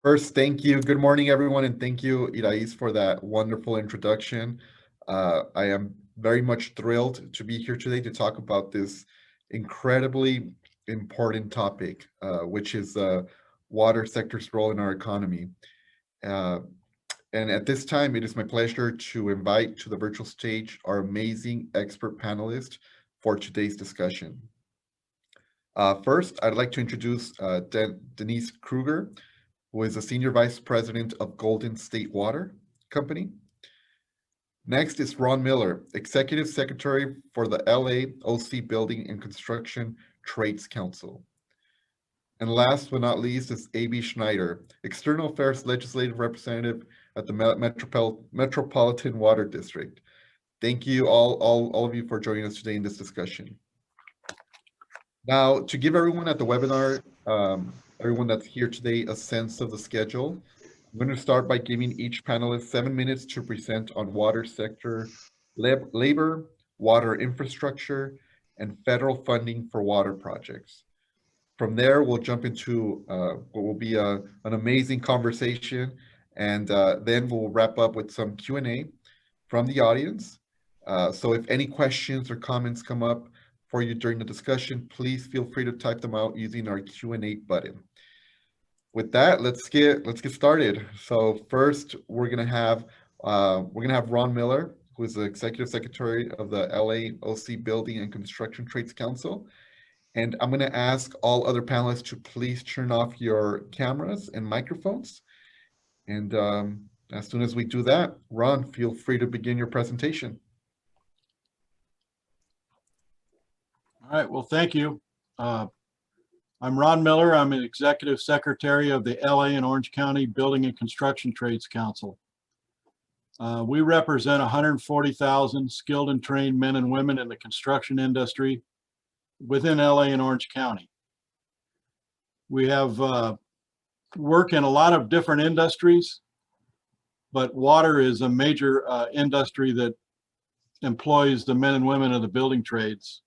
First, thank you. Good morning, everyone, and thank you, Irais, for that wonderful introduction. I am very much thrilled to be here today to talk about this incredibly important topic, which is the water sector's role in our economy. Uh, and at this time, it is my pleasure to invite to the virtual stage our amazing expert panelist for today's discussion. First, I'd like to introduce Denise Kruger, who is a Senior Vice President of Golden State Water Company. Next is Ron Miller, Executive Secretary for the LAOC Building and Construction Trades Council. And last but not least is A.B. Schneider, External Affairs Legislative Representative at the Metropolitan Water District. Thank you all of you for joining us today in this discussion. Now, to give everyone at the webinar, everyone that's here today, a sense of the schedule, I'm going to start by giving each panelist 7 minutes to present on water sector, labor, water infrastructure, and federal funding for water projects. From there, we'll jump into what will be an amazing conversation, and then we'll wrap up with some Q&A from the audience. So if any questions or comments come up for you during the discussion, please feel free to type them out using our Q&A button. With that, let's get started. So first, we're gonna have Ron Miller, who is the Executive Secretary of the LAOC Building and Construction Trades Council. And I'm gonna ask all other panelists to please turn off your cameras and microphones. And as soon as we do that, Ron, feel free to begin your presentation. All right, well, thank you. I'm Ron Miller. I'm an Executive Secretary of the LA and Orange County Building and Construction Trades Council. We represent 140,000 skilled and trained men and women in the construction industry within LA and Orange County. We have work in a lot of different industries, but water is a major industry that employs the men and women of the building trades.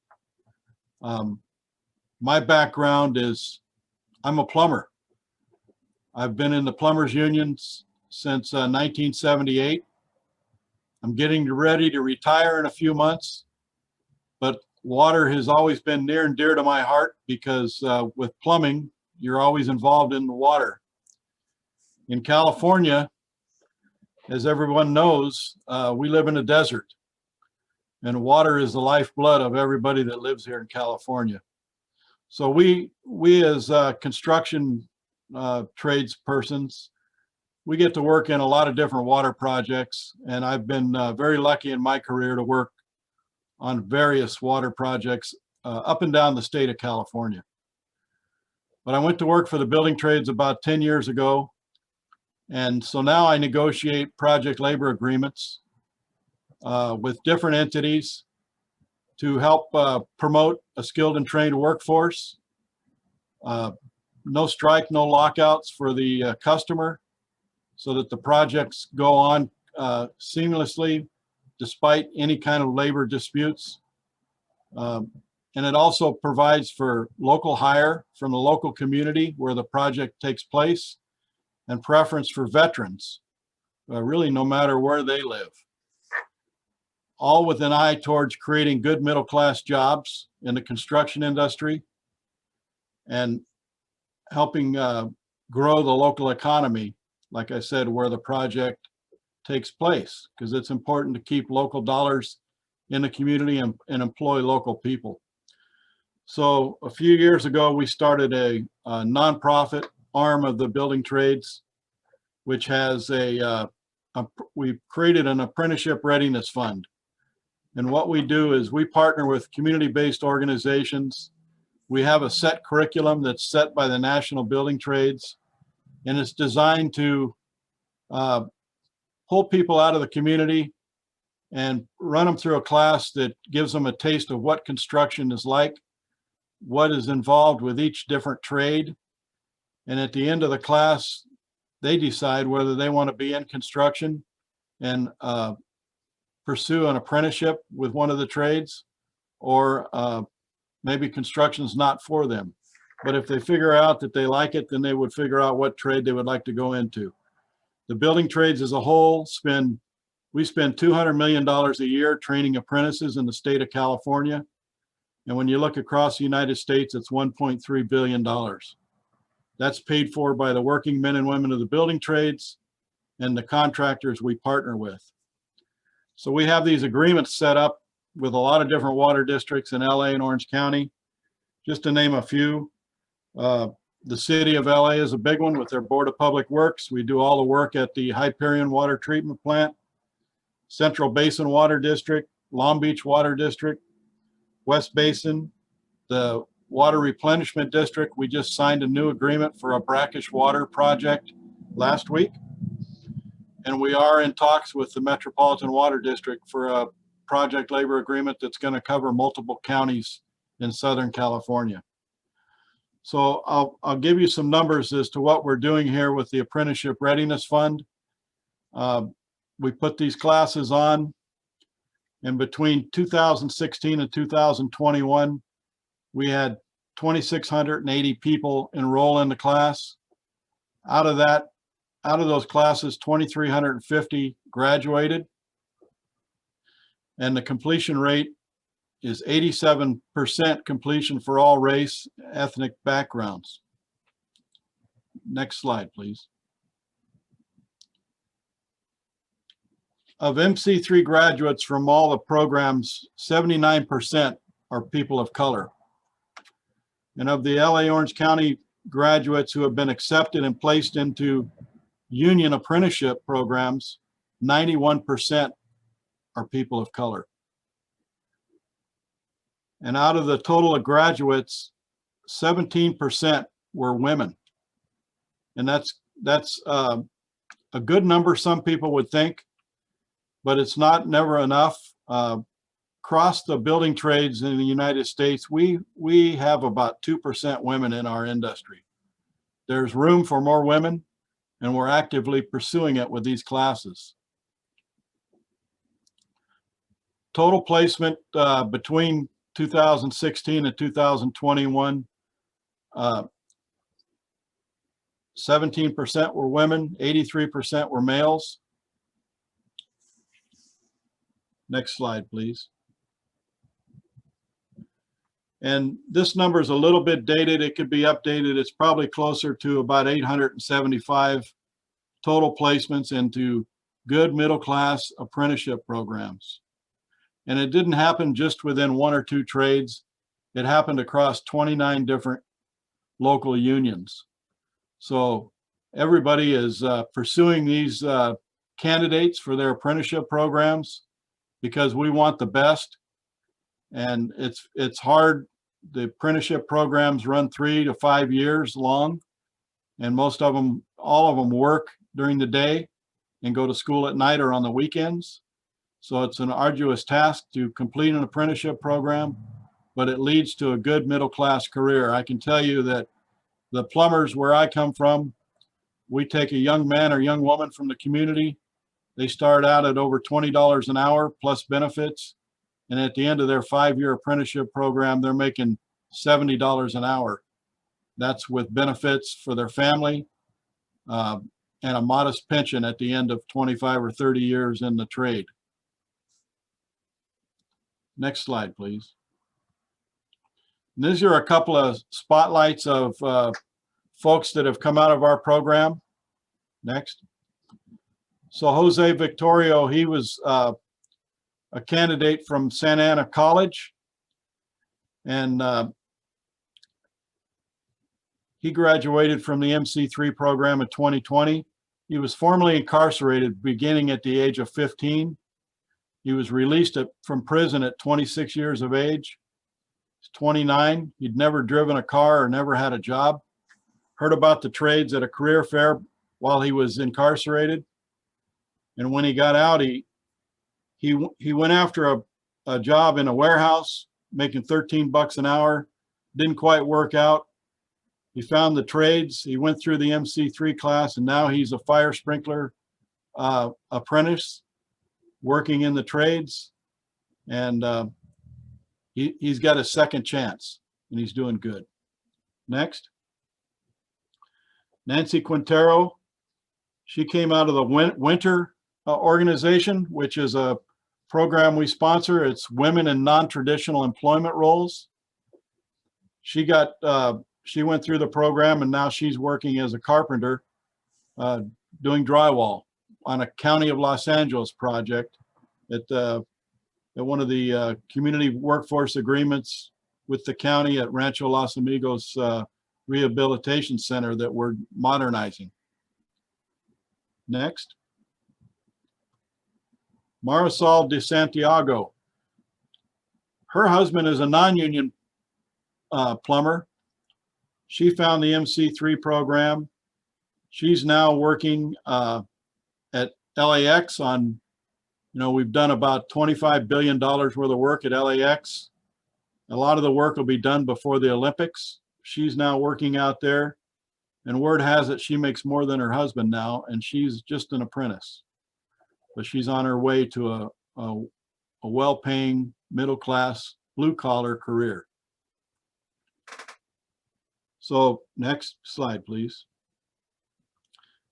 My background is I'm a plumber. I've been in the plumbers unions since 1978. I'm getting ready to retire in a few months, but water has always been near and dear to my heart because with plumbing, you're always involved in the water. In California, as everyone knows, we live in a desert, and water is the lifeblood of everybody that lives here in California. So we as construction trades persons, we get to work in a lot of different water projects, and I've been very lucky in my career to work on various water projects up and down the state of California. But I went to work for the building trades about 10 years ago, and so now I negotiate project labor agreements with different entities to help promote a skilled and trained workforce. No strike, no lockouts for the customer, so that the projects go on seamlessly despite any kind of labor disputes. And it also provides for local hire from the local community where the project takes place, and preference for veterans, really no matter where they live. All with an eye towards creating good middle-class jobs in the construction industry and helping grow the local economy, like I said, where the project takes place, because it's important to keep local dollars in the community and employ local people. So a few years ago, we started a nonprofit arm of the building trades, which has we've created an apprenticeship readiness fund. And what we do is we partner with community-based organizations. We have a set curriculum that's set by the National Building Trades, and it's designed to pull people out of the community and run them through a class that gives them a taste of what construction is like, what is involved with each different trade. And at the end of the class, they decide whether they want to be in construction and pursue an apprenticeship with one of the trades, or maybe construction's not for them. But if they figure out that they like it, then they would figure out what trade they would like to go into. The building trades as a whole we spend $200 million a year training apprentices in the state of California. And when you look across the United States, it's $1.3 billion. That's paid for by the working men and women of the building trades and the contractors we partner with. So we have these agreements set up with a lot of different water districts in LA and Orange County. Just to name a few, the city of LA is a big one with their Board of Public Works. We do all the work at the Hyperion Water Treatment Plant, Central Basin Water District, Long Beach Water District, West Basin, the Water Replenishment District. We just signed a new agreement for a brackish water project last week. And we are in talks with the Metropolitan Water District for a project labor agreement that's going to cover multiple counties in Southern California. So I'll give you some numbers as to what we're doing here with the Apprenticeship Readiness Fund. We put these classes on, and between 2016 and 2021, we had 2,680 people enroll in the class. Out of those classes, 2,350 graduated, and the completion rate is 87% completion for all race, ethnic backgrounds. Next slide, please. Of MC3 graduates from all the programs, 79% are people of color. And of the LA Orange County graduates who have been accepted and placed into union apprenticeship programs, 91% are people of color. And out of the total of graduates, 17% were women. And that's a good number, some people would think, but it's never enough. Across the building trades in the United States, we have about 2% women in our industry. There's room for more women, and we're actively pursuing it with these classes. Total placement between 2016 and 2021, 17% were women, 83% were males. Next slide, please. And this number is a little bit dated. It could be updated. It's probably closer to about 875 total placements into good middle-class apprenticeship programs. And it didn't happen just within one or two trades. It happened across 29 different local unions. So everybody is pursuing these candidates for their apprenticeship programs because we want the best. And it's hard. The apprenticeship programs run 3 to 5 years long, and most of them, all of them work during the day and go to school at night or on the weekends. So it's an arduous task to complete an apprenticeship program, but it leads to a good middle-class career. I can tell you that the plumbers where I come from, we take a young man or young woman from the community. They start out at over $20 an hour plus benefits. And at the end of their 5-year apprenticeship program, they're making $70 an hour. That's with benefits for their family and a modest pension at the end of 25 or 30 years in the trade. Next slide, please. And these are a couple of spotlights of folks that have come out of our program. Next. So Jose Victorio, he was a candidate from Santa Ana College, and he graduated from the MC3 program in 2020. He was formerly incarcerated beginning at the age of 15. He was released from prison at 26 years of age. He's 29. He'd never driven a car or never had a job. Heard about the trades at a career fair while he was incarcerated. And when he got out, he went after a job in a warehouse, making 13 bucks an hour. Didn't quite work out. He found the trades. He went through the MC3 class, and now he's a fire sprinkler apprentice working in the trades. And he's got a second chance, and he's doing good. Next. Nancy Quintero. She came out of the Winter organization, which is a program we sponsor. It's women in non-traditional employment roles. She went through the program, and now she's working as a carpenter, doing drywall on a County of Los Angeles project at one of the community workforce agreements with the county at Rancho Los Amigos Rehabilitation Center that we're modernizing. Next. Marisol de Santiago. Her husband is a non-union plumber. She found the MC3 program. She's now working at LAX on, we've done about $25 billion worth of work at LAX. A lot of the work will be done before the Olympics. She's now working out there, and word has it she makes more than her husband now, and she's just an apprentice. But she's on her way to a well-paying, middle-class, blue-collar career. So next slide, please.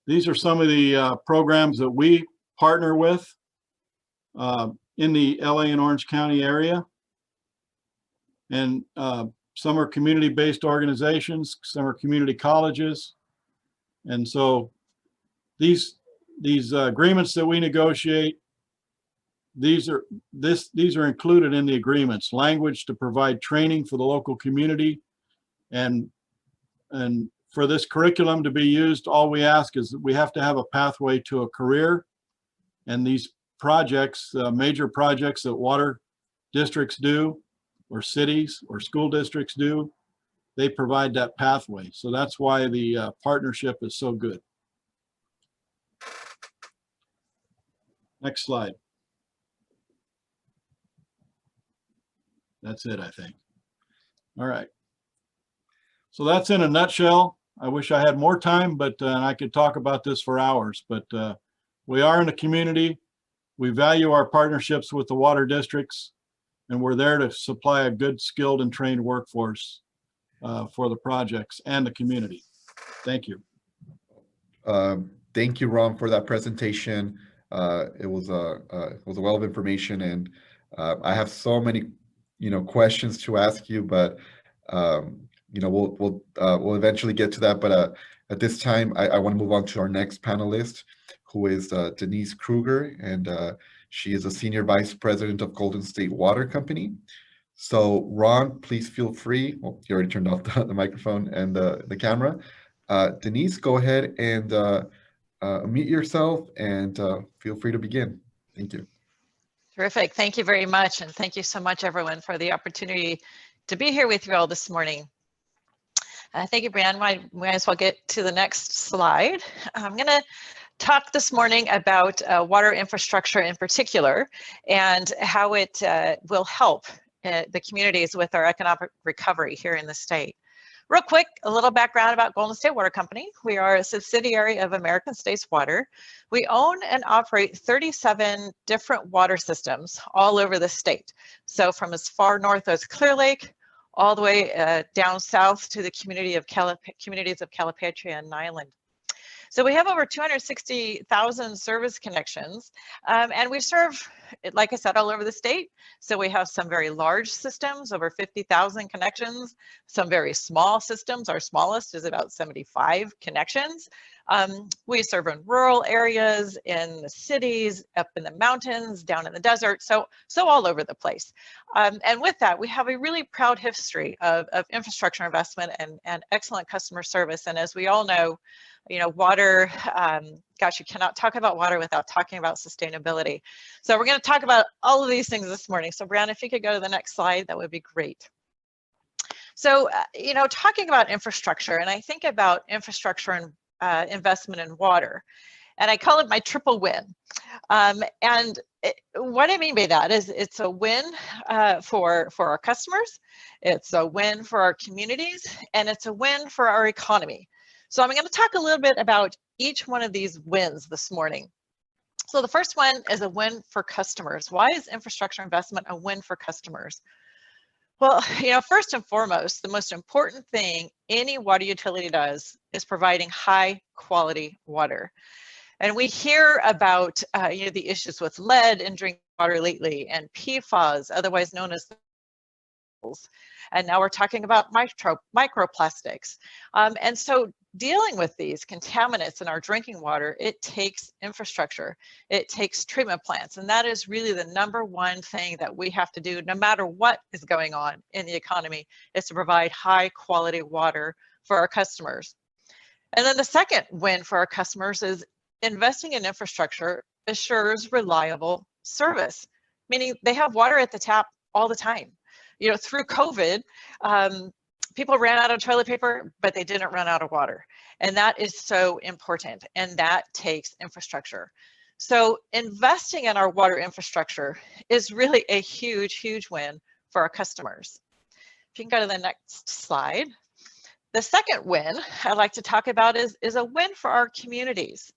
These are some of the programs that we partner with in the LA and Orange County area. And some are community-based organizations, some are community colleges. And so these agreements that we negotiate, these are included in the agreements. Language to provide training for the local community, and for this curriculum to be used, all we ask is that we have to have a pathway to a career. And these projects, major projects that water districts do, or cities or school districts do, they provide that pathway. So that's why the partnership is so good. Next slide. That's it, I think. All right. So that's in a nutshell. I wish I had more time, but I could talk about this for hours, but we are in a community. We value our partnerships with the water districts, and we're there to supply a good, skilled, and trained workforce for the projects and the community. Thank you. Thank you, Ron, for that presentation. It was a wealth of information, and I have so many, questions to ask you, but we'll eventually get to that. But at this time, I want to move on to our next panelist, who is Denise Kruger, and she is a Senior Vice President of Golden State Water Company. So Ron, please feel free. Well, you already turned off the microphone and the camera. Denise, go ahead and unmute yourself and feel free to begin. Thank you. Terrific. Thank you very much. And thank you so much, everyone, for the opportunity to be here with you all this morning. Thank you, Brian. Might as well get to the next slide. I'm going to talk this morning about water infrastructure in particular, and how it will help the communities with our economic recovery here in the state. Real quick, a little background about Golden State Water Company. We are a subsidiary of American States Water. We own and operate 37 different water systems all over the state. So from as far north as Clear Lake, all the way down south to the communities of Calipatria and Niland. So we have over 260,000 service connections, and we serve, like I said, all over the state. So we have some very large systems, over 50,000 connections, some very small systems. Our smallest is about 75 connections. We serve in rural areas, in the cities, up in the mountains, down in the desert, so all over the place. And with that, we have a really proud history of infrastructure investment and excellent customer service. And as we all know, water, gosh, you cannot talk about water without talking about sustainability. So we're going to talk about all of these things this morning. So Brian, if you could go to the next slide, that would be great. So, talking about infrastructure, and I think about infrastructure and investment in water, and I call it my triple win. What I mean by that is it's a win for our customers, it's a win for our communities, and it's a win for our economy. So I'm going to talk a little bit about each one of these wins this morning. So the first one is a win for customers. Why is infrastructure investment a win for customers? Well, first and foremost, the most important thing any water utility does is providing high quality water. And we hear about the issues with lead in drinking water lately, and PFAS, otherwise known as and now we're talking about microplastics. And so dealing with these contaminants in our drinking water, it takes infrastructure, it takes treatment plants, and that is really the number one thing that we have to do no matter what is going on in the economy, is to provide high quality water for our customers. And then the second win for our customers is investing in infrastructure assures reliable service, meaning they have water at the tap all the time. Through COVID, people ran out of toilet paper, but they didn't run out of water. And that is so important, and that takes infrastructure. So investing in our water infrastructure is really a huge, huge win for our customers. If you can go to the next slide. The second win I'd like to talk about is a win for our communities.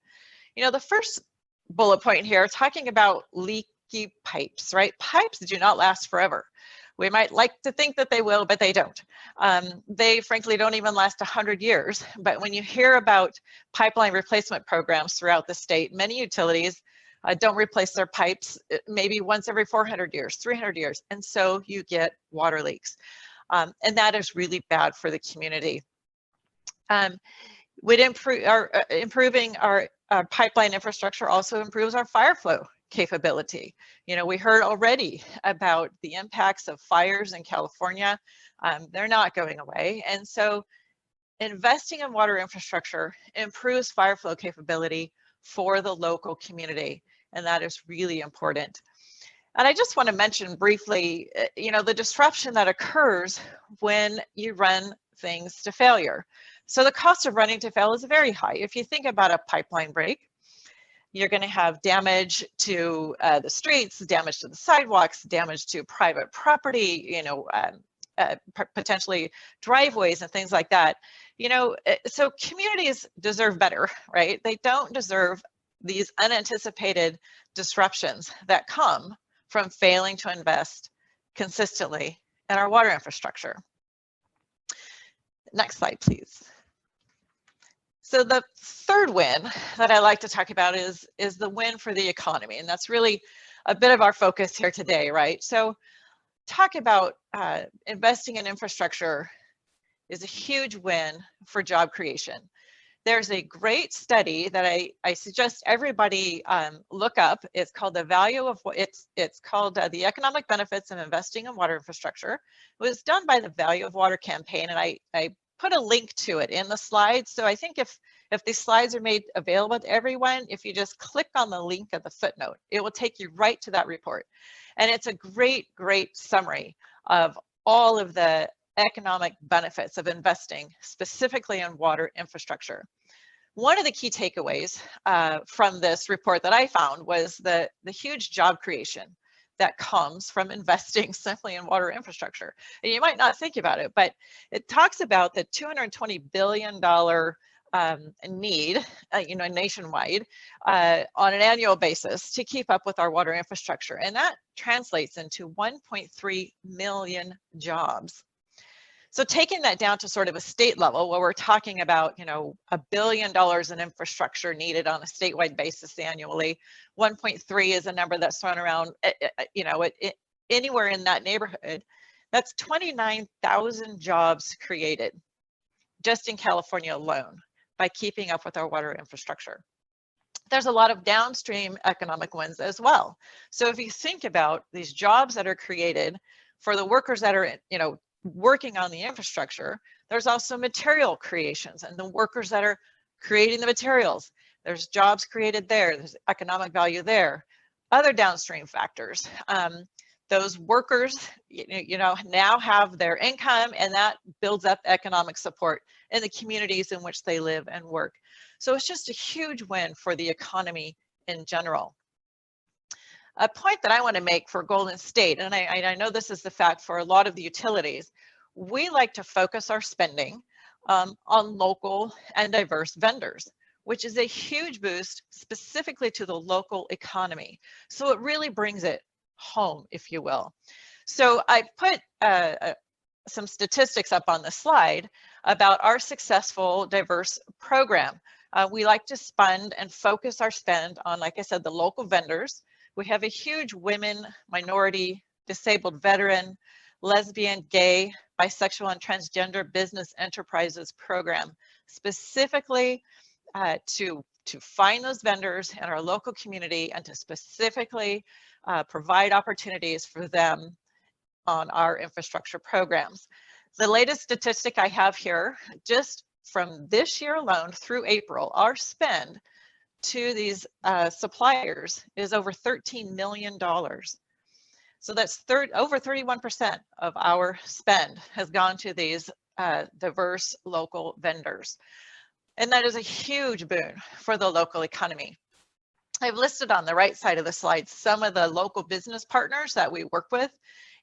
The first bullet point here, talking about leaky pipes, right? Pipes do not last forever. We might like to think that they will, but they don't. They frankly don't even last 100 years. But when you hear about pipeline replacement programs throughout the state, many utilities don't replace their pipes maybe once every 400 years, 300 years. And so you get water leaks. And that is really bad for the community. Improving our pipeline infrastructure also improves our fire flow capability. We heard already about the impacts of fires in California. They're not going away. And so investing in water infrastructure improves fire flow capability for the local community. And that is really important. And I just want to mention briefly, the disruption that occurs when you run things to failure. So the cost of running to fail is very high. If you think about a pipeline break, you're going to have damage to the streets, damage to the sidewalks, damage to private property, potentially driveways and things like that. So communities deserve better, right? They don't deserve these unanticipated disruptions that come from failing to invest consistently in our water infrastructure. Next slide, please. So the third win that I like to talk about is the win for the economy. And that's really a bit of our focus here today, right? So talk about investing in infrastructure is a huge win for job creation. There's a great study that I suggest everybody look up. It's called the value of it's called the economic benefits of investing in water infrastructure. It was done by the Value of Water campaign, and I put a link to it in the slides. So I think if these slides are made available to everyone, if you just click on the link at the footnote, it will take you right to that report. And it's a great, great summary of all of the economic benefits of investing specifically in water infrastructure. One of the key takeaways from this report that I found was the huge job creation that comes from investing simply in water infrastructure. And you might not think about it, but it talks about the $220 billion need, nationwide on an annual basis to keep up with our water infrastructure. And that translates into 1.3 million jobs. So taking that down to sort of a state level, where we're talking about, $1 billion in infrastructure needed on a statewide basis annually, 1.3 is a number that's thrown around, anywhere in that neighborhood. That's 29,000 jobs created just in California alone by keeping up with our water infrastructure. There's a lot of downstream economic wins as well. So if you think about these jobs that are created for the workers that are, working on the infrastructure, there's also material creations and the workers that are creating the materials. There's jobs created there, there's economic value there. Other downstream factors, those workers, now have their income, and that builds up economic support in the communities in which they live and work. So it's just a huge win for the economy in general. A point that I want to make for Golden State, and I know this is the fact for a lot of the utilities, we like to focus our spending on local and diverse vendors, which is a huge boost specifically to the local economy. So it really brings it home, if you will. So I put some statistics up on the slide about our successful diverse program. We like to fund and focus our spend on, like I said, the local vendors. We have a huge women, minority, disabled veteran, lesbian, gay, bisexual, and transgender business enterprises program, specifically to find those vendors in our local community and to specifically provide opportunities for them on our infrastructure programs. The latest statistic I have here, just from this year alone through April, our spend to these suppliers is over $13 million. So that's over 31% of our spend has gone to these diverse local vendors. And that is a huge boon for the local economy. I've listed on the right side of the slide some of the local business partners that we work with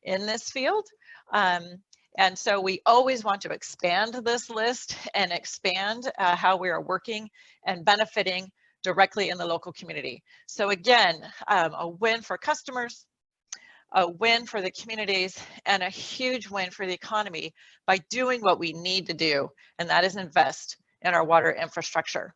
in this field. And so we always want to expand this list and expand how we are working and benefiting directly in the local community. So again, a win for customers, a win for the communities, and a huge win for the economy by doing what we need to do, and that is invest in our water infrastructure.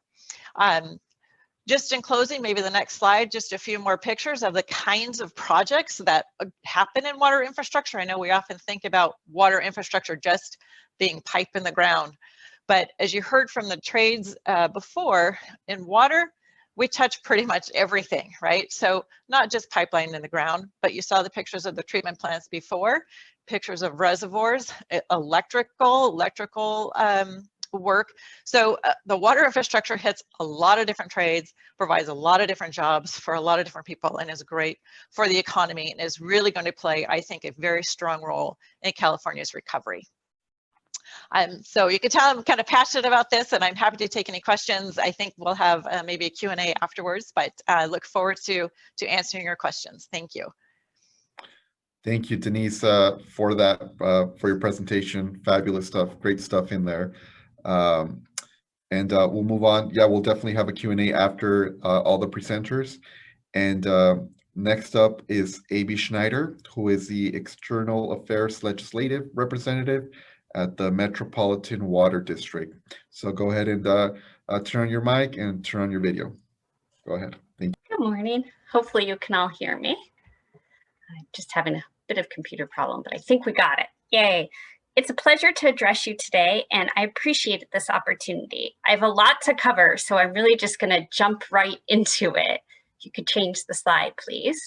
Just in closing, maybe the next slide, just a few more pictures of the kinds of projects that happen in water infrastructure. I know we often think about water infrastructure just being pipe in the ground, but as you heard from the trades before, in water, we touch pretty much everything, right? So not just pipeline in the ground, but you saw the pictures of the treatment plants before, pictures of reservoirs, electrical work. So the water infrastructure hits a lot of different trades, provides a lot of different jobs for a lot of different people, and is great for the economy, and is really going to play, I think, a very strong role in California's recovery. So you can tell I'm kind of passionate about this, and I'm happy to take any questions. I think we'll have maybe a Q&A afterwards, but I look forward to answering your questions. Thank you. Thank you, Denise, for that, for your presentation. Fabulous stuff, great stuff in there. And we'll move on. Yeah, we'll definitely have a Q&A after all the presenters. And next up is A.B. Schneider, who is the External Affairs Legislative Representative at the Metropolitan Water District. So go ahead and turn on your mic and turn on your video. Go ahead. Thank you. Good morning. Hopefully you can all hear me. I'm just having a bit of computer problem, but I think we got it. Yay. It's a pleasure to address you today, and I appreciate this opportunity. I have a lot to cover, so I'm really just going to jump right into it. If you could change the slide, please.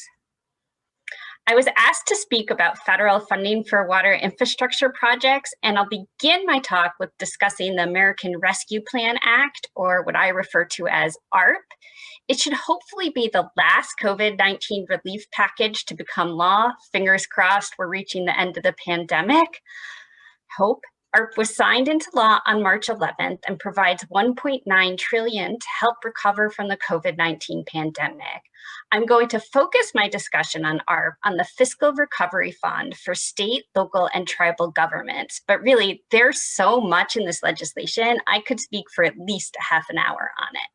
I was asked to speak about federal funding for water infrastructure projects, and I'll begin my talk with discussing the American Rescue Plan Act, or what I refer to as ARP. It should hopefully be the last COVID-19 relief package to become law. Fingers crossed, we're reaching the end of the pandemic. Hope. ARP was signed into law on March 11th and provides $1.9 trillion to help recover from the COVID-19 pandemic. I'm going to focus my discussion on ARP on the Fiscal Recovery Fund for state, local, and tribal governments. But really, there's so much in this legislation, I could speak for at least a half an hour on it.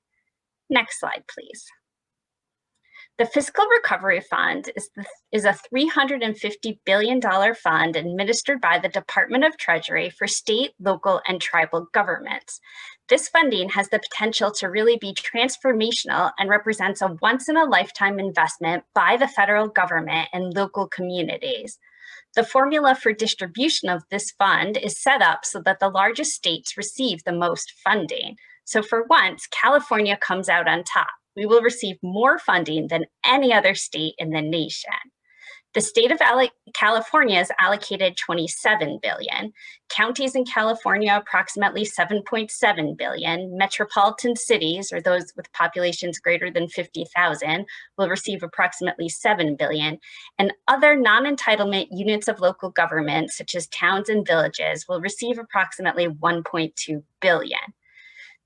Next slide, please. The Fiscal Recovery Fund is a $350 billion fund administered by the Department of Treasury for state, local, and tribal governments. This funding has the potential to really be transformational and represents a once-in-a-lifetime investment by the federal government and local communities. The formula for distribution of this fund is set up so that the largest states receive the most funding. So for once, California comes out on top. We will receive more funding than any other state in the nation. The state of California is allocated $27 billion. Counties in California, approximately $7.7 billion. Metropolitan cities, or those with populations greater than 50,000, will receive approximately $7 billion. And other non-entitlement units of local government, such as towns and villages, will receive approximately $1.2 billion.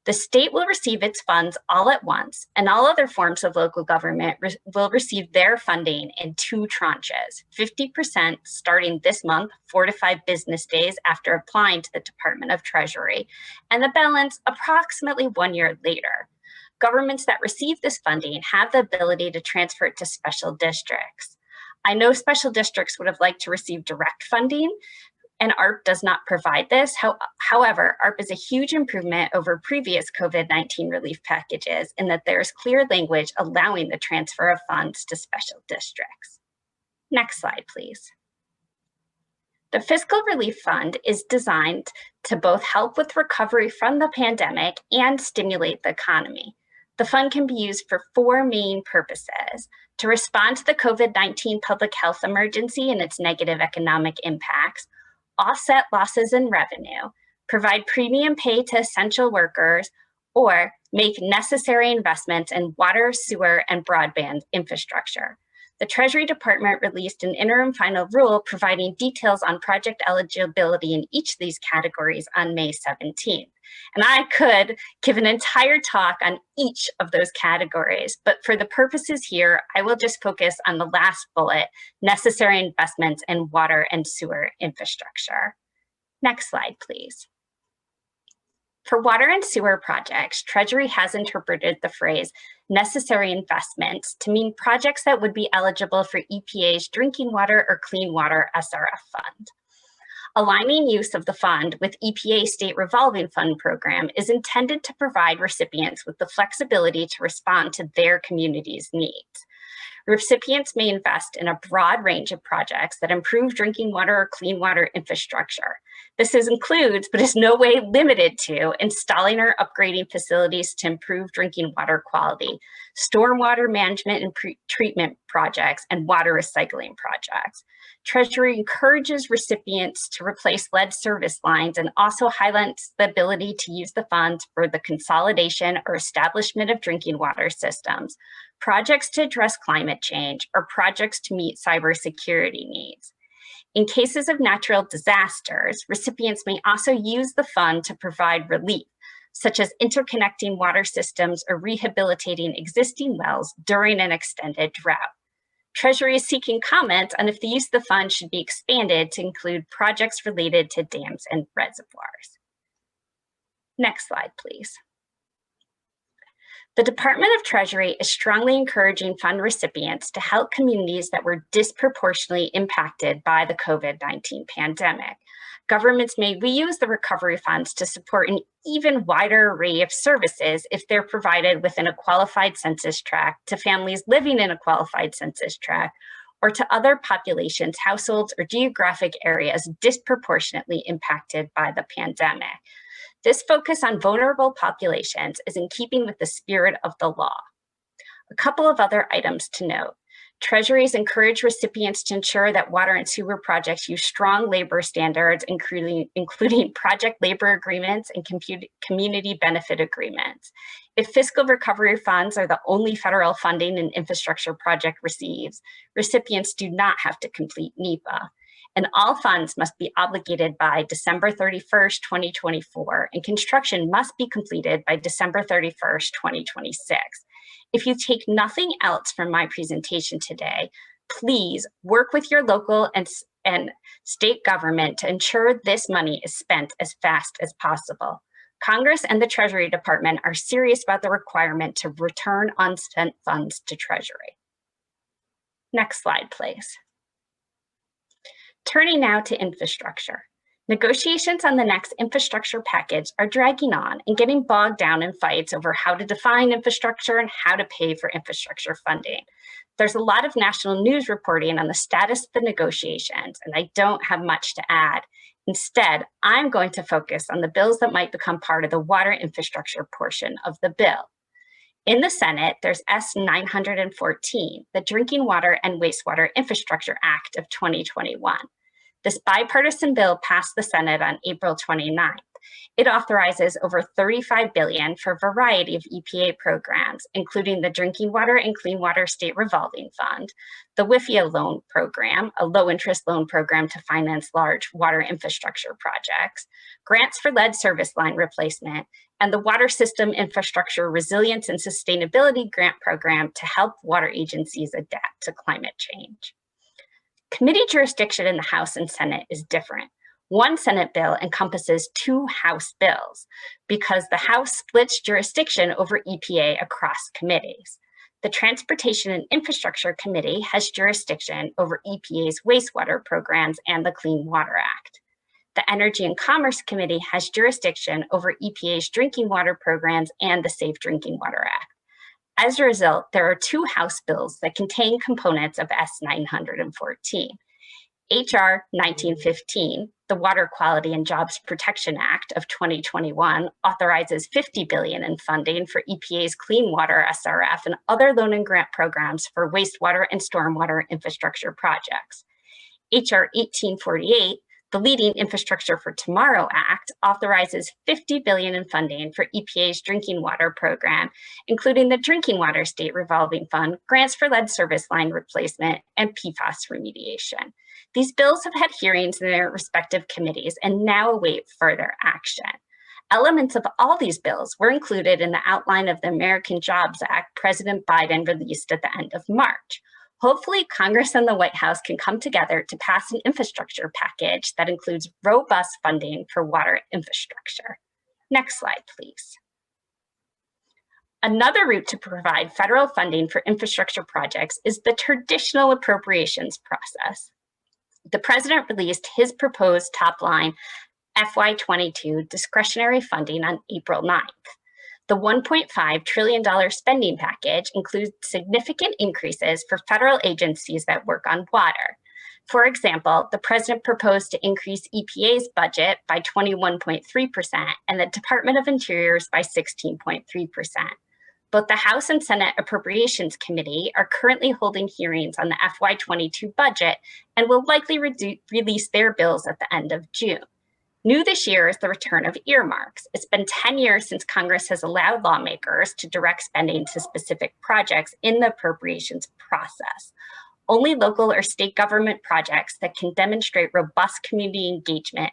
The state will receive its funds all at once, and all other forms of local government will receive their funding in 2 tranches, 50% starting this month, 4 to 5 business days after applying to the Department of Treasury, and the balance approximately 1 year later. Governments that receive this funding have the ability to transfer it to special districts. I know special districts would have liked to receive direct funding, and ARP does not provide this. However, ARP is a huge improvement over previous COVID-19 relief packages in that there is clear language allowing the transfer of funds to special districts. Next slide, please. The Fiscal Relief Fund is designed to both help with recovery from the pandemic and stimulate the economy. The fund can be used for four main purposes: to respond to the COVID-19 public health emergency and its negative economic impacts, offset losses in revenue, provide premium pay to essential workers, or make necessary investments in water, sewer, and broadband infrastructure. The Treasury Department released an interim final rule providing details on project eligibility in each of these categories on May 17th. And I could give an entire talk on each of those categories, but for the purposes here, I will just focus on the last bullet: necessary investments in water and sewer infrastructure. Next slide, please. For water and sewer projects, Treasury has interpreted the phrase necessary investments to mean projects that would be eligible for EPA's Drinking Water or Clean Water SRF fund. Aligning use of the fund with EPA State Revolving Fund program is intended to provide recipients with the flexibility to respond to their community's needs. Recipients may invest in a broad range of projects that improve drinking water or clean water infrastructure. This includes, but is no way limited to, installing or upgrading facilities to improve drinking water quality, stormwater management and treatment projects, and water recycling projects. Treasury encourages recipients to replace lead service lines and also highlights the ability to use the funds for the consolidation or establishment of drinking water systems, projects to address climate change, or projects to meet cybersecurity needs. In cases of natural disasters, recipients may also use the fund to provide relief, such as interconnecting water systems or rehabilitating existing wells during an extended drought. Treasury is seeking comments on if the use of the fund should be expanded to include projects related to dams and reservoirs. Next slide, please. The Department of Treasury is strongly encouraging fund recipients to help communities that were disproportionately impacted by the COVID-19 pandemic. Governments may reuse the recovery funds to support an even wider array of services if they're provided within a qualified census tract, to families living in a qualified census tract, or to other populations, households, or geographic areas disproportionately impacted by the pandemic. This focus on vulnerable populations is in keeping with the spirit of the law. A couple of other items to note. Treasury has encouraged recipients to ensure that water and sewer projects use strong labor standards, including project labor agreements and community benefit agreements. If fiscal recovery funds are the only federal funding an infrastructure project receives, recipients do not have to complete NEPA. And all funds must be obligated by December 31st, 2024, and construction must be completed by December 31st, 2026. If you take nothing else from my presentation today, please work with your local and state government to ensure this money is spent as fast as possible. Congress and the Treasury Department are serious about the requirement to return unspent funds to Treasury. Next slide, please. Turning now to infrastructure. Negotiations on the next infrastructure package are dragging on and getting bogged down in fights over how to define infrastructure and how to pay for infrastructure funding. There's a lot of national news reporting on the status of the negotiations, and I don't have much to add. Instead, I'm going to focus on the bills that might become part of the water infrastructure portion of the bill. In the Senate, there's S 914, the Drinking Water and Wastewater Infrastructure Act of 2021. This bipartisan bill passed the Senate on April 29th. It authorizes over $35 billion for a variety of EPA programs, including the Drinking Water and Clean Water State Revolving Fund, the WIFIA loan program, a low-interest loan program to finance large water infrastructure projects, grants for lead service line replacement, and the Water System Infrastructure Resilience and Sustainability Grant Program to help water agencies adapt to climate change. Committee jurisdiction in the House and Senate is different. One Senate bill encompasses two House bills because the House splits jurisdiction over EPA across committees. The Transportation and Infrastructure Committee has jurisdiction over EPA's wastewater programs and the Clean Water Act. The Energy and Commerce Committee has jurisdiction over EPA's drinking water programs and the Safe Drinking Water Act. As a result, there are 2 House bills that contain components of S-914. H.R. 1915, the Water Quality and Jobs Protection Act of 2021, authorizes $50 billion in funding for EPA's Clean Water SRF and other loan and grant programs for wastewater and stormwater infrastructure projects. H.R. 1848, the Leading Infrastructure for Tomorrow Act, authorizes $50 billion in funding for EPA's drinking water program, including the Drinking Water State Revolving Fund, grants for lead service line replacement, and PFAS remediation. These bills have had hearings in their respective committees and now await further action. Elements of all these bills were included in the outline of the American Jobs Act President Biden released at the end of March. Hopefully, Congress and the White House can come together to pass an infrastructure package that includes robust funding for water infrastructure. Next slide, please. Another route to provide federal funding for infrastructure projects is the traditional appropriations process. The president released his proposed top-line FY22 discretionary funding on April 9th. The $1.5 trillion spending package includes significant increases for federal agencies that work on water. For example, the president proposed to increase EPA's budget by 21.3% and the Department of Interior's by 16.3%. Both the House and Senate Appropriations Committee are currently holding hearings on the FY22 budget and will likely release their bills at the end of June. New this year is the return of earmarks. It's been 10 years since Congress has allowed lawmakers to direct spending to specific projects in the appropriations process. Only local or state government projects that can demonstrate robust community engagement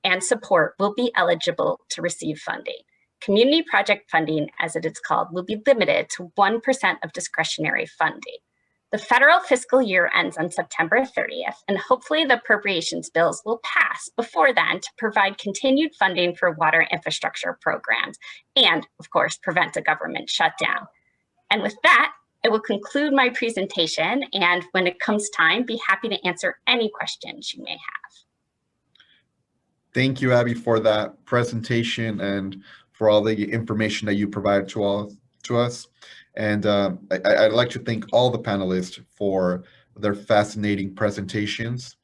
and support will be eligible to receive funding. Community project funding, as it is called, will be limited to 1% of discretionary funding. The federal fiscal year ends on September 30th, and hopefully the appropriations bills will pass before then to provide continued funding for water infrastructure programs and, of course, prevent a government shutdown. And with that, I will conclude my presentation, and when it comes time, be happy to answer any questions you may have. Thank you, Abby, for that presentation and for all the information that you provided to us. And I'd like to thank all the panelists for their fascinating presentations.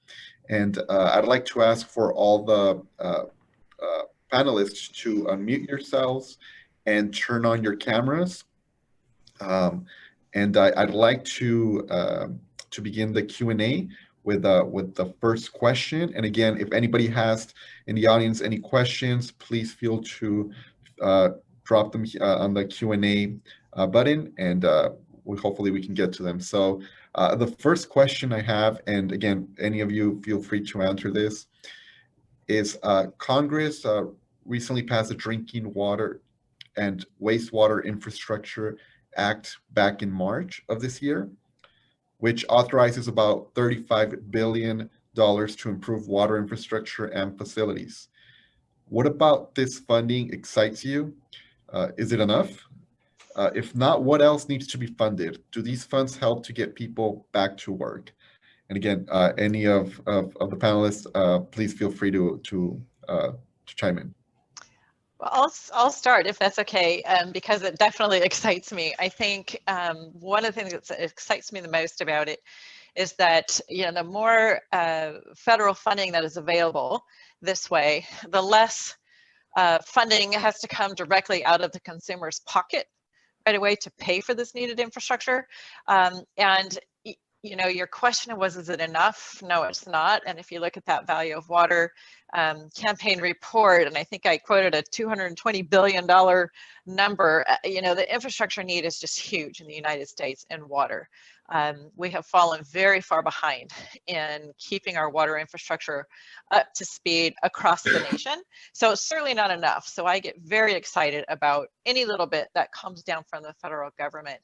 And I'd like to ask for all the panelists to unmute yourselves and turn on your cameras. And I'd like to begin the Q&A with the first question. And again, if anybody has in the audience any questions, please feel to drop them on the Q&A button, and hopefully we can get to them. So the first question I have, and again, any of you feel free to answer this, is Congress recently passed a Drinking Water and Wastewater Infrastructure Act back in March of this year, which authorizes about $35 billion to improve water infrastructure and facilities. What about this funding excites you? Is it enough? If not, what else needs to be funded? Do these funds help to get people back to work? And again, any of the panelists, please feel free to chime in. Well, I'll start if that's okay, because it definitely excites me. I think one of the things that excites me the most about it is that, you know, the more federal funding that is available this way, the less funding has to come directly out of the consumer's pocket right away to pay for this needed infrastructure. And you know, your question was, is it enough? No, it's not. And if you look at that Value of Water campaign report, and I think I quoted a $220 billion number, you know, the infrastructure need is just huge in the United States in water. We have fallen very far behind in keeping our water infrastructure up to speed across the nation. So it's certainly not enough. So I get very excited about any little bit that comes down from the federal government.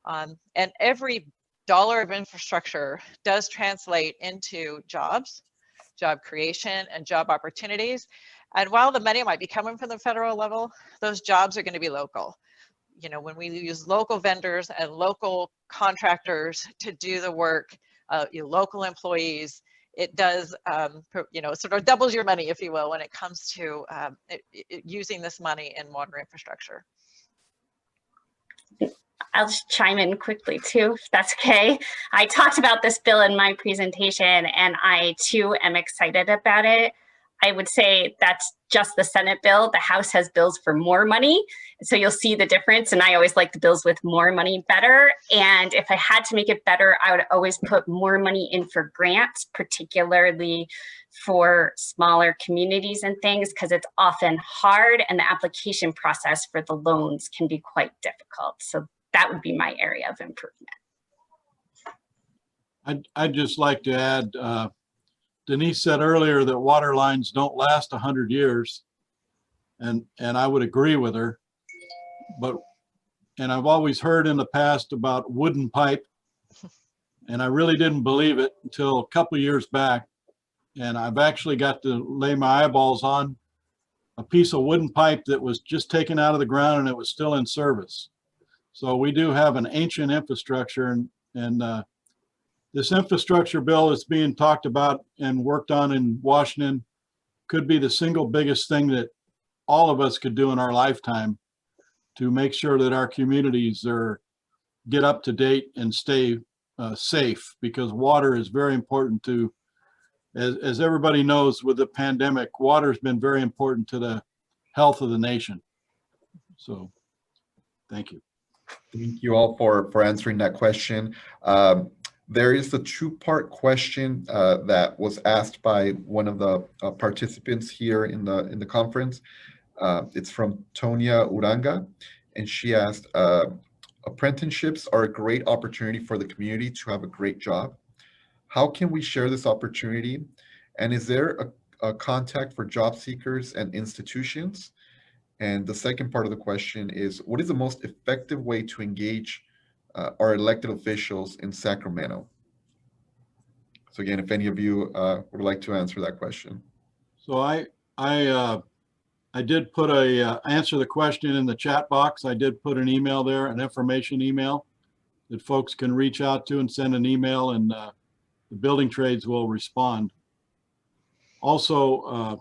And every dollar of infrastructure does translate into jobs, job creation, and job opportunities. And while the money might be coming from the federal level, those jobs are going to be local. you know, when we use local vendors and local contractors to do the work, local employees, it does, you know, sort of doubles your money, if you will, when it comes to using this money in water infrastructure. I'll just chime in quickly too, if that's okay. I talked about this bill in my presentation, and I too am excited about it. I would say that's just the Senate bill. The House has bills for more money. So you'll see the difference. And I always like the bills with more money better. And if I had to make it better, I would always put more money in for grants, particularly for smaller communities and things, because it's often hard and the application process for the loans can be quite difficult. So that would be my area of improvement. I'd just like to add, Denise said earlier that water lines don't last 100 years. And I would agree with her. And I've always heard in the past about wooden pipe. And I really didn't believe it until a couple of years back. And I've actually got to lay my eyeballs on a piece of wooden pipe that was just taken out of the ground and it was still in service. So we do have an ancient infrastructure, and this infrastructure bill that's being talked about and worked on in Washington could be the single biggest thing that all of us could do in our lifetime to make sure that our communities get up to date and stay safe, because water is very important to, as everybody knows with the pandemic, water has been very important to the health of the nation. So thank you. Thank you all for answering that question. There is a two-part question that was asked by one of the participants here in the conference. It's from Tonya Uranga, and she asked, apprenticeships are a great opportunity for the community to have a great job. How can we share this opportunity? And is there a contact for job seekers and institutions? And the second part of the question is, what is the most effective way to engage our elected officials in Sacramento? So again, if any of you would like to answer that question. So I did put answer the question in the chat box. I did put an email there, an information email that folks can reach out to and send an email, and the building trades will respond. Also,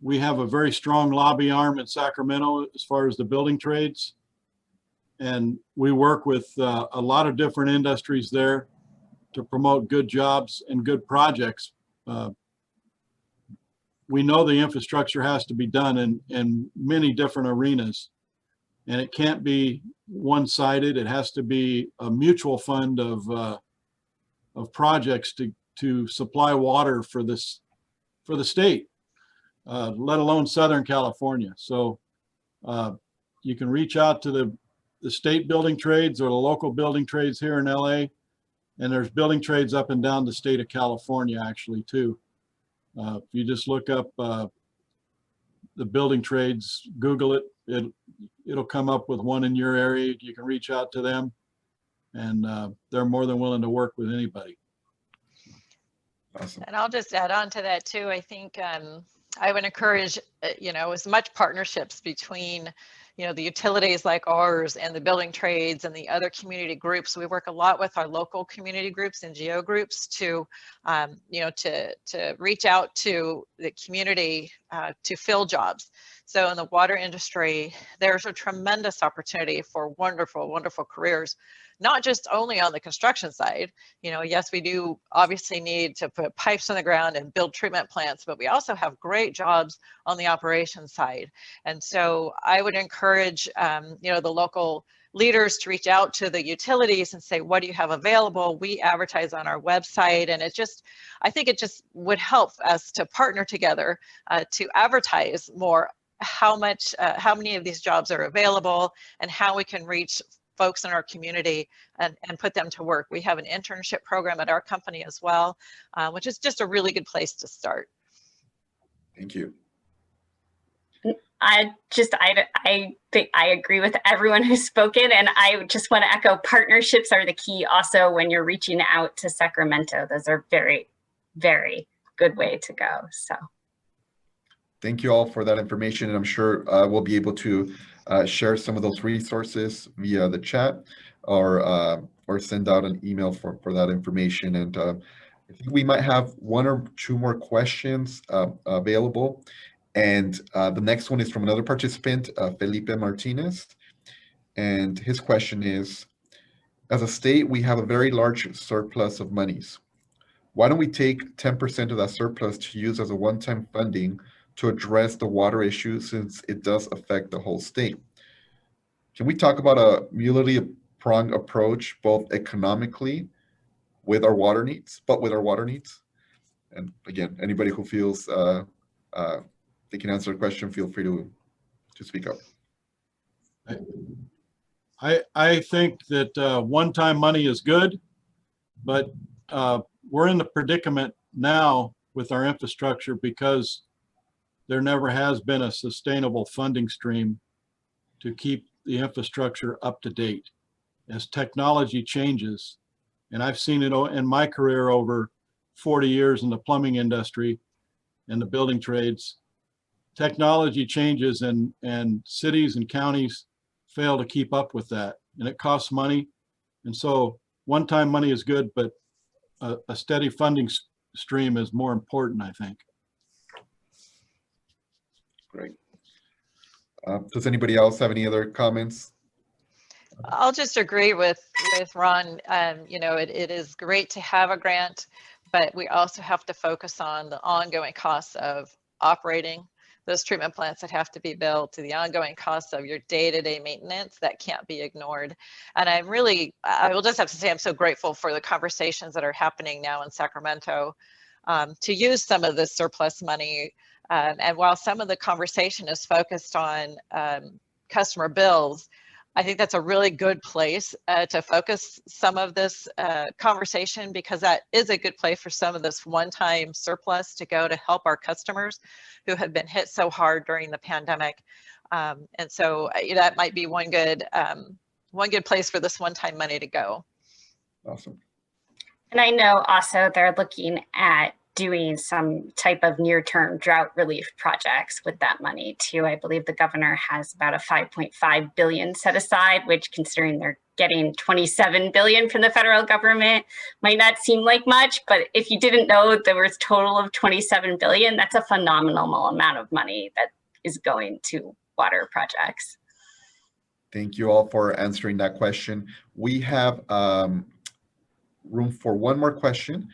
we have a very strong lobby arm in Sacramento as far as the building trades. And we work with a lot of different industries there to promote good jobs and good projects. We know the infrastructure has to be done in many different arenas, and it can't be one-sided. It has to be a mutual fund of projects to supply water for the state. Let alone Southern California. So you can reach out to the state building trades or the local building trades here in LA. And there's building trades up and down the state of California actually too. If you just look up the building trades, Google it, it'll come up with one in your area. You can reach out to them, and they're more than willing to work with anybody. Awesome. And I'll just add on to that too. I think I would encourage, as much partnerships between, the utilities like ours and the building trades and the other community groups. We work a lot with our local community groups and NGO groups to, to reach out to the community to fill jobs. So in the water industry, there's a tremendous opportunity for wonderful, wonderful careers, not just only on the construction side. Yes, we do obviously need to put pipes in the ground and build treatment plants, but we also have great jobs on the operations side. And so I would encourage, the local leaders to reach out to the utilities and say, what do you have available? We advertise on our website, and I think it just would help us to partner together to advertise more how many of these jobs are available and how we can reach folks in our community and put them to work. We have an internship program at our company as well, which is just a really good place to start. Thank you. I think I agree with everyone who's spoken, and I just want to echo, partnerships are the key also when you're reaching out to Sacramento. Those are very, very good way to go. So thank you all for that information, and I'm sure we'll be able to share some of those resources via the chat or send out an email for that information. And I think we might have one or two more questions available. And the next one is from another participant, Felipe Martinez. And his question is, as a state, we have a very large surplus of monies. Why don't we take 10% of that surplus to use as a one-time funding to address the water issue, since it does affect the whole state? Can we talk about a multi-pronged approach, both economically with our water needs, And again, anybody who feels they can answer a question, feel free to speak up. I think that one-time money is good, but we're in the predicament now with our infrastructure because there never has been a sustainable funding stream to keep the infrastructure up to date. As technology changes, and I've seen it in my career over 40 years in the plumbing industry and the building trades, technology changes and cities and counties fail to keep up with that, and it costs money. And so one-time money is good, but a steady funding stream is more important, I think. Great. Does anybody else have any other comments? I'll just agree with Ron. You know, it is great to have a grant, but we also have to focus on the ongoing costs of operating those treatment plants that have to be built, to the ongoing costs of your day-to-day maintenance that can't be ignored. And I will just have to say, I'm so grateful for the conversations that are happening now in Sacramento to use some of this surplus money. And while some of the conversation is focused on customer bills, I think that's a really good place to focus some of this conversation, because that is a good place for some of this one-time surplus to go to help our customers who have been hit so hard during the pandemic. And so that might be one good place for this one-time money to go. Awesome. And I know also they're looking at doing some type of near-term drought relief projects with that money too. I believe the governor has about a 5.5 billion set aside, which, considering they're getting 27 billion from the federal government, might not seem like much, but if you didn't know there was a total of 27 billion, that's a phenomenal amount of money that is going to water projects. Thank you all for answering that question. We have room for one more question.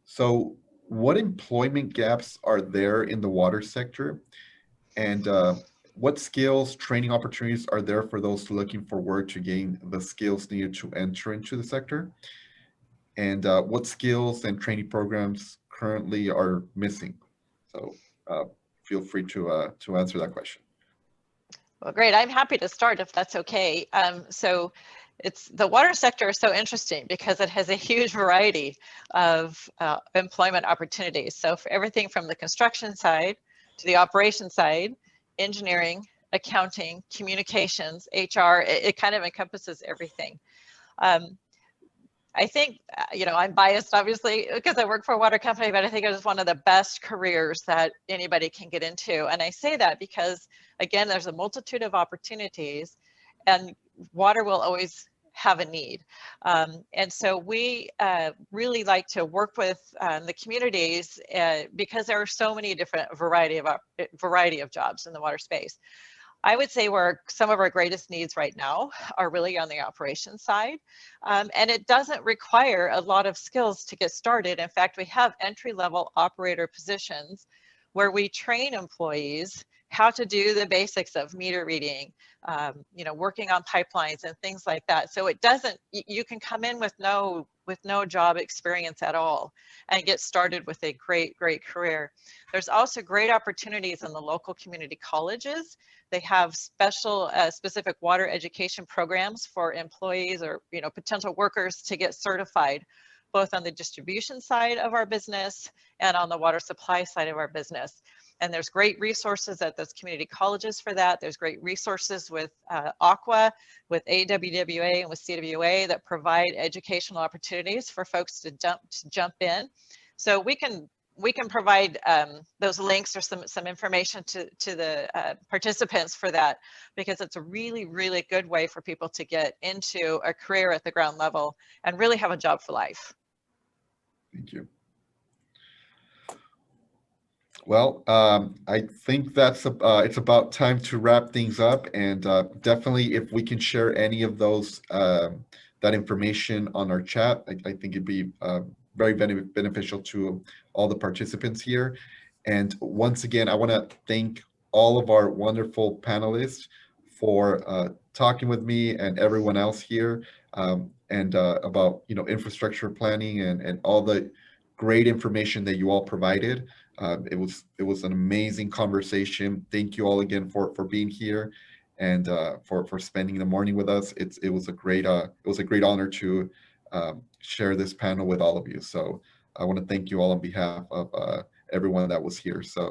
So what employment gaps are there in the water sector? And what skills, training opportunities are there for those looking for work to gain the skills needed to enter into the sector? And what skills and training programs currently are missing? So feel free to answer that question. Well, great. I'm happy to start if that's okay. So the water sector is so interesting because it has a huge variety of employment opportunities. So for everything from the construction side to the operation side, engineering, accounting, communications, HR, it kind of encompasses everything. I think, I'm biased obviously because I work for a water company, but I think it is one of the best careers that anybody can get into. And I say that because, again, there's a multitude of opportunities, and water will always have a need. And so we really like to work with the communities because there are so many different variety of jobs in the water space. I would say where some of our greatest needs right now are really on the operations side. And it doesn't require a lot of skills to get started. In fact, we have entry-level operator positions where we train employees how to do the basics of meter reading, working on pipelines and things like that. So it doesn't, you can come in with no job experience at all and get started with a great career. There's also great opportunities in the local community colleges. They have specific water education programs for employees or potential workers to get certified, both on the distribution side of our business and on the water supply side of our business. And there's great resources at those community colleges for that. There's great resources with ACWA, with AWWA, and with CWA that provide educational opportunities for folks to jump in. So we can we can provide those links or some information to the participants for that, because it's a really, really good way for people to get into a career at the ground level and really have a job for life. Thank you. Well, I think that's it's about time to wrap things up, and definitely if we can share any of those that information on our chat, I think it'd be very beneficial to all the participants here. And once again, I want to thank all of our wonderful panelists for talking with me and everyone else here, and about infrastructure planning and all the great information that you all provided. It was an amazing conversation. Thank you all again for being here and for spending the morning with us. It was a great honor to share this panel with all of you. So I want to thank you all on behalf of everyone that was here. So